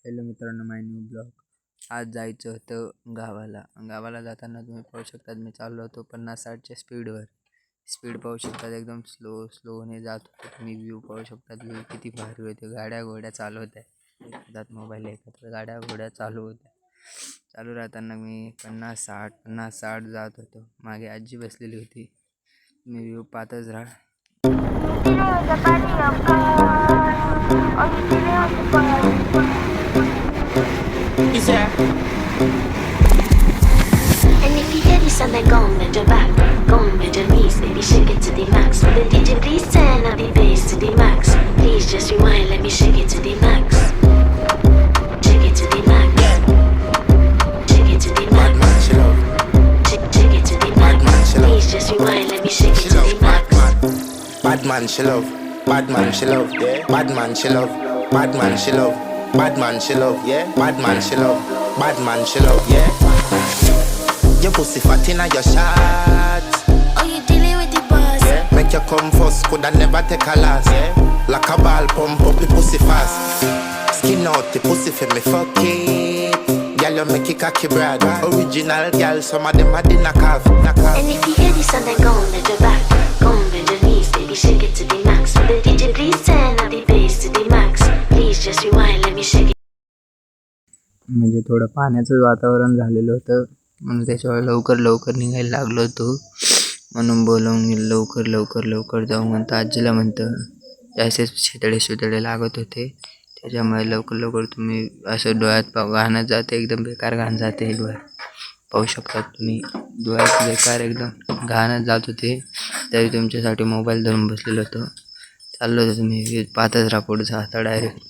Hello मित्रांनो, my new blog. आज जायचं होतं गावाला जाताना तुम्ही पाहू शकतात मी चाललो होतो 50-60च्या स्पीडवर. स्पीड पाहू शकतात, एकदम स्लोने जात होतो. तुम्ही व्ह्यू पाहू शकतात, व्ह्यू किती भारी होते. गाड्या घोड्या चालू होत्या, एकदाच मोबाईल एकत्र गाड्या घोड्या चालू होत्या. चालू राहताना मी 50-60 जात होतो. मागे आजी बसलेली होती. तुम्ही व्ह्यू पाहतच राहा. And if you hear this and then go on bend your back, go on bend your knees, baby shake it to the max. Will the DJ please turn up the bass to the max? Please just rewind, let me shake it to the max. Shake it to the max. Shake it to the max. Shake it to the max. Please just rewind, let me shake it to the max. Bad man she love, bad man she love, yeah. Bad man she love, bad man she love, bad man she love, yeah. Bad man she love, bad man she love, yeah. Your pussy fat inna your shot. Oh, you dealing with the boss? Yeah. Make you come first, coulda never take a last. Yeah. Like a ball pump up the pussy fast. Skin out the pussy for me fuck it. Girl you make it cocky brag. Original girl, some of them a din a calf. And if you hear this and then go on bend your back, go on bend your knees, baby shake it to the max. Will the DJ please turn up the bass to the max? Please just rewind, let me shake it. म्हणजे थोडं पाण्याचं वातावरण झालेलं होतं, म्हणून त्याच्यावर लवकर निघायला लागलो होतो. म्हणून बोलवून लवकर जाऊ म्हणतं. आजीला म्हणतं असेच शितळे लागत होते, त्याच्यामुळे लवकर तुम्ही असं डोळ्यात घाणं जाते, एकदम बेकार घाण जाते डोळ्यात. पाहू शकता तुम्ही, डोळ्यात बेकार एकदम घाणच जात होते. तरी तुमच्यासाठी मोबाईल धरून बसलेलो होतो. चाललो होतो, तुम्ही पाहतच राहा पुढचा आता डायरेक्ट.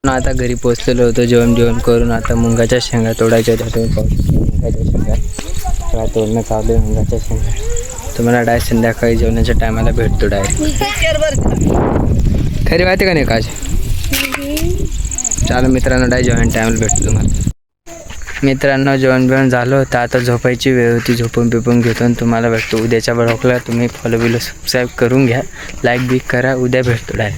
आता घरी पोचलेलो होतो, जेवण करून. आता मुंगाच्या शेंगा तोडायच्या होत्या. तुम्ही पाहू शकता मुंगाच्या शेंगा तोडणं चालू आहे. मुंगाच्या शेंगा तुम्हाला डायरेक्ट संध्याकाळी जेवणाच्या टायमाला भेटतो डायरेक्ट. खरी माहिती का नाही काज? चालू मित्रांनो, डायरेक्ट जेवण टायमाला भेटतो तुम्हाला. मित्रांनो, जेवण झालं होतं, आता झोपायची वेळ होती. झोपून घेतो आणि तुम्हाला भेटतो उद्याच्या ब्लॉगला. तुम्ही फॉलो सबस्क्राईब करून घ्या, लाईक बी करा. उद्या भेटतो डायरेक्ट.